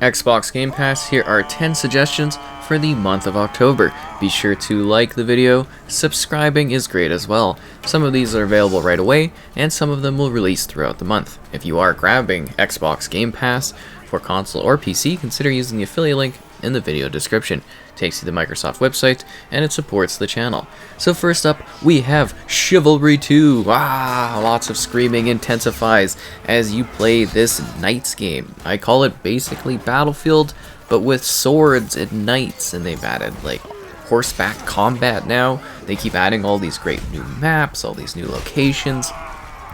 Xbox Game Pass, here are 10 suggestions for the month of October. Be sure to like the video, subscribing is great as well. Some of these are available right away, and some of them will release throughout the month. If you are grabbing Xbox Game Pass for console or PC, consider using the affiliate link in the video description. It takes you to the Microsoft website, and it supports the channel. So first up, we have Chivalry 2. Lots of screaming intensifies as you play this Knights game. I call it basically Battlefield, but with swords and knights, and they've added like horseback combat now. They keep adding all these great new maps, all these new locations.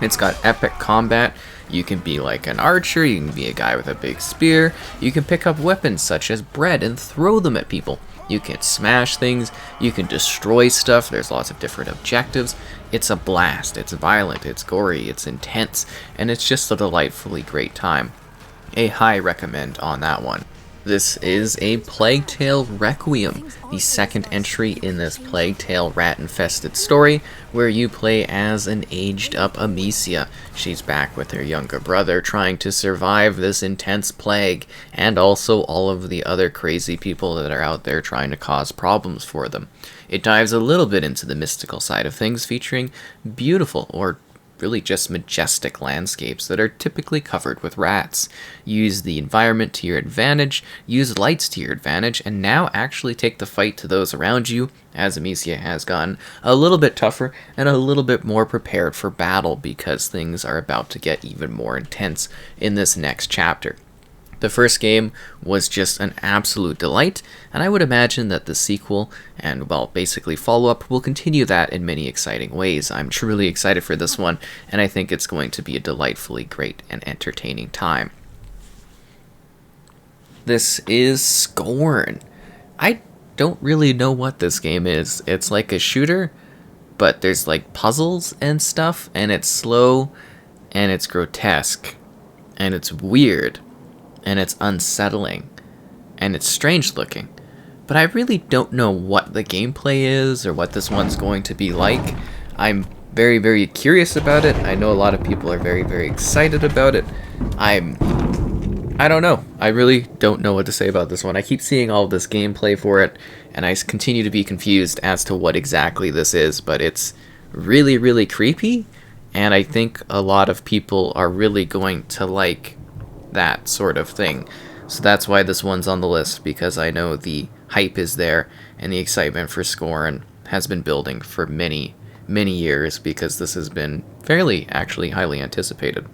It's got epic combat. You can be like an archer, you can be a guy with a big spear, you can pick up weapons such as bread and throw them at people. You can smash things, you can destroy stuff, there's lots of different objectives. It's a blast, it's violent, it's gory, it's intense, and it's just a delightfully great time. A high recommend on that one. This is a Plague Tale Requiem, the second entry in this Plague Tale rat-infested story, where you play as an aged-up Amicia. She's back with her younger brother, trying to survive this intense plague, and also all of the other crazy people that are out there trying to cause problems for them. It dives a little bit into the mystical side of things, featuring beautiful, or really just majestic landscapes that are typically covered with rats. Use the environment to your advantage, use lights to your advantage, and now actually take the fight to those around you, as Amicia has gotten a little bit tougher and a little bit more prepared for battle because things are about to get even more intense in this next chapter. The first game was just an absolute delight, and I would imagine that the sequel and, well, basically follow-up will continue that in many exciting ways. I'm truly excited for this one, and I think it's going to be a delightfully great and entertaining time. This is Scorn. I don't really know what this game is. It's like a shooter, but there's like puzzles and stuff, and it's slow, and it's grotesque, and it's weird. And it's unsettling, and it's strange looking, but I really don't know what the gameplay is or what this one's going to be like. I'm very, very curious about it. I know a lot of people are very, very excited about it. I don't know. I really don't know what to say about this one. I keep seeing all this gameplay for it, and I continue to be confused as to what exactly this is, but it's really, really creepy, and I think a lot of people are really going to like that sort of thing. So that's why this one's on the list, because I know the hype is there and the excitement for Scorn has been building for many, many years, because this has been fairly, actually, highly anticipated.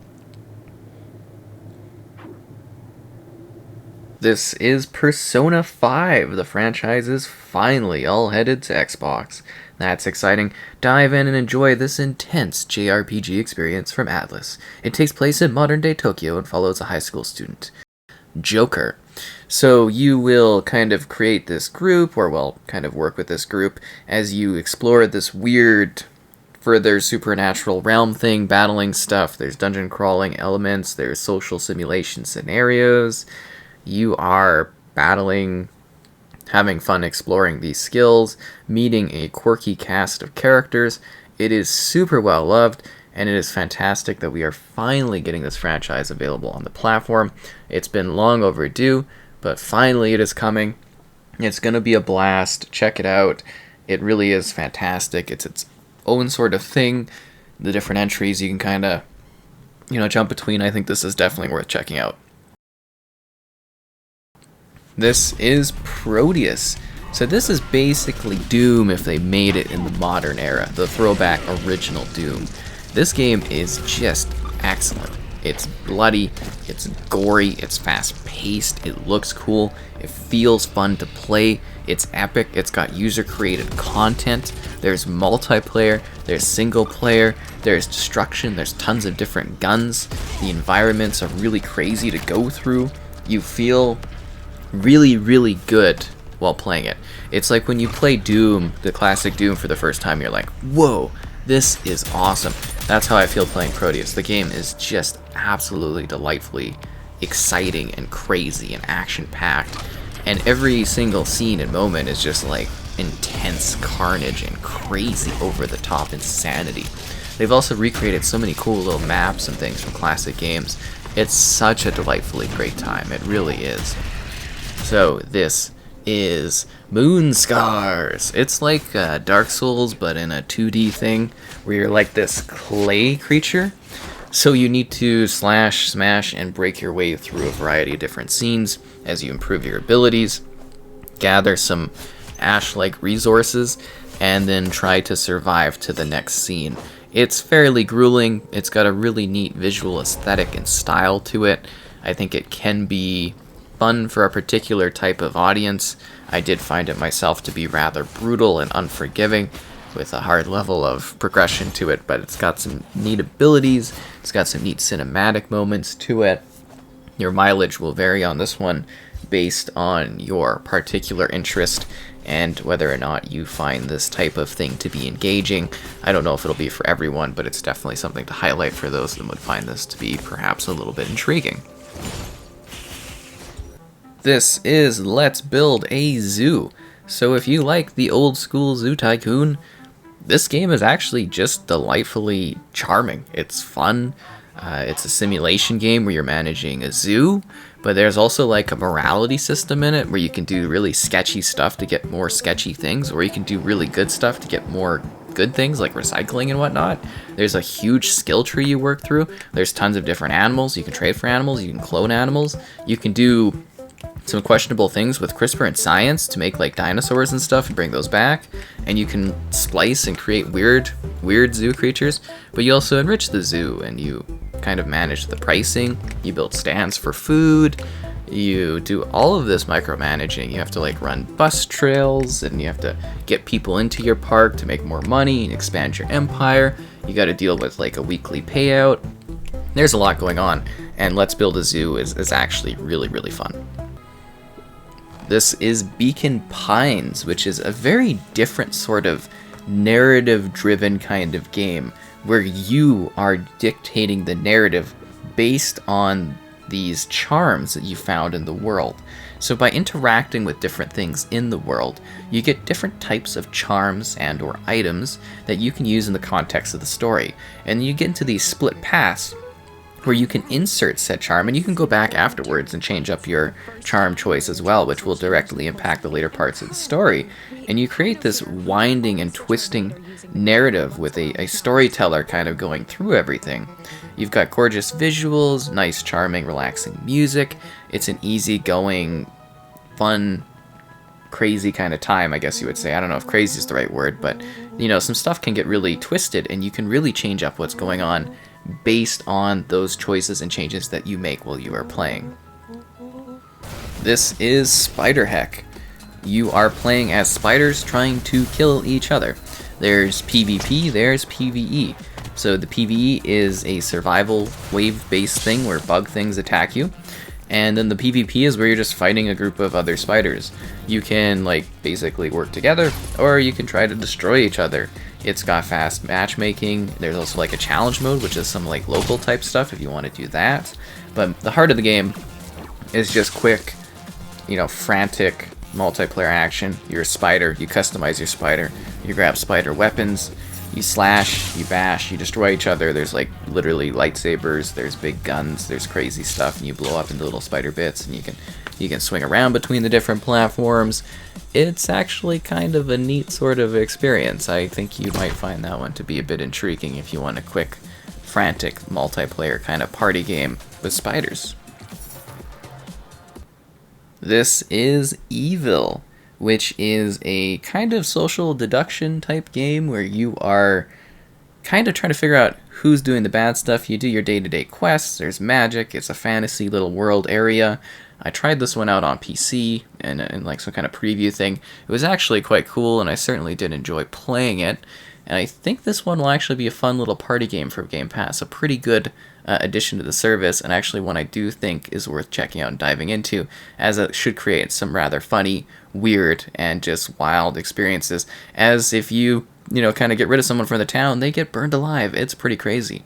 This is Persona 5. The franchise is finally all headed to Xbox. That's exciting. Dive in and enjoy this intense JRPG experience from Atlus. It takes place in modern-day Tokyo and follows a high school student, Joker. So you will kind of create this group, or well, kind of work with this group as you explore this weird, further supernatural realm thing, battling stuff. There's dungeon crawling elements, there's social simulation scenarios. You are battling, having fun exploring these skills, meeting a quirky cast of characters. It is super well loved, and it is fantastic that we are finally getting this franchise available on the platform. It's been long overdue, but finally it is coming. It's going to be a blast. Check it out. It really is fantastic. It's its own sort of thing. The different entries you can kind of, jump between. I think this is definitely worth checking out. This is Proteus. So this is basically Doom if they made it in the modern era, the throwback original Doom. This game is just excellent. It's bloody, it's gory, it's fast-paced, it looks cool, it feels fun to play, it's epic, it's got user-created content, there's multiplayer, there's single-player, there's destruction, there's tons of different guns, the environments are really crazy to go through, you feel really, really good while playing it. It's like when you play Doom, the classic Doom, for the first time, you're like, whoa, this is awesome. That's how I feel playing Proteus. The game is just absolutely delightfully exciting and crazy and action-packed, and every single scene and moment is just like intense carnage and crazy over-the-top insanity. They've also recreated so many cool little maps and things from classic games. It's such a delightfully great time. It really is. So this is Moon Scars. It's like Dark Souls, but in a 2D thing, where you're like this clay creature. So you need to slash, smash, and break your way through a variety of different scenes as you improve your abilities, gather some ash-like resources, and then try to survive to the next scene. It's fairly grueling. It's got a really neat visual aesthetic and style to it. I think it can be fun for a particular type of audience. I did find it myself to be rather brutal and unforgiving, with a hard level of progression to it, but it's got some neat abilities. It's got some neat cinematic moments to it. Your mileage will vary on this one based on your particular interest and whether or not you find this type of thing to be engaging. I don't know if it'll be for everyone, but it's definitely something to highlight for those that would find this to be perhaps a little bit intriguing. This is Let's Build a Zoo. So if you like the old school Zoo Tycoon, this game is actually just delightfully charming. It's fun. It's a simulation game where you're managing a zoo, but there's also like a morality system in it where you can do really sketchy stuff to get more sketchy things, or you can do really good stuff to get more good things like recycling and whatnot. There's a huge skill tree you work through. There's tons of different animals. You can trade for animals. You can clone animals. You can do some questionable things with CRISPR and science to make like dinosaurs and stuff and bring those back, and you can splice and create weird zoo creatures, but you also enrich the zoo and you kind of manage the pricing. You build stands for food. You do all of this micromanaging. You have to like run bus trails, and you have to get people into your park to make more money and expand your empire. You got to deal with like a weekly payout. There's a lot going on, and Let's Build a Zoo is actually really fun. This is Beacon Pines, which is a very different sort of narrative-driven kind of game where you are dictating the narrative based on these charms that you found in the world. So by interacting with different things in the world, you get different types of charms and or items that you can use in the context of the story. And you get into these split paths where you can insert said charm, and you can go back afterwards and change up your charm choice as well, which will directly impact the later parts of the story. And you create this winding and twisting narrative with a storyteller kind of going through everything. You've got gorgeous visuals, nice, charming, relaxing music. It's an easygoing, fun, crazy kind of time, I guess you would say. I don't know if crazy is the right word, but you know, some stuff can get really twisted, and you can really change up what's going on based on those choices and changes that you make while you are playing. This is Spiderheck. You are playing as spiders trying to kill each other. There's PvP, there's PvE. So the PvE is a survival wave-based thing where bug things attack you. And then the PvP is where you're just fighting a group of other spiders. You can like basically work together, or you can try to destroy each other. It's got fast matchmaking. There's also like a challenge mode, which is some like local type stuff if you want to do that. But the heart of the game is just quick, you know, frantic multiplayer action. You're a spider, you customize your spider, you grab spider weapons, you slash, you bash, you destroy each other. There's like literally lightsabers, there's big guns, there's crazy stuff, and you blow up into little spider bits, and you can swing around between the different platforms. It's actually kind of a neat sort of experience. I think you might find that one to be a bit intriguing if you want a quick, frantic multiplayer kind of party game with spiders. This is Evil, which is a kind of social deduction type game where you are kind of trying to figure out who's doing the bad stuff. You do your day-to-day quests, there's magic, it's a fantasy little world area. I tried this one out on PC and like some kind of preview thing. It was actually quite cool, and I certainly did enjoy playing it. And I think this one will actually be a fun little party game for Game Pass. A pretty good addition to the service, and actually one I do think is worth checking out and diving into, as it should create some rather funny, weird, and just wild experiences. As if you kind of get rid of someone from the town, they get burned alive. It's pretty crazy.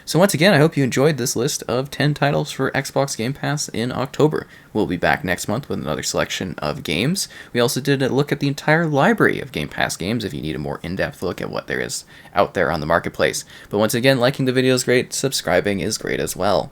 So once again, I hope you enjoyed this list of 10 titles for Xbox Game Pass in October. We'll be back next month with another selection of games. We also did a look at the entire library of Game Pass games if you need a more in-depth look at what there is out there on the marketplace. But once again, liking the video is great, subscribing is great as well.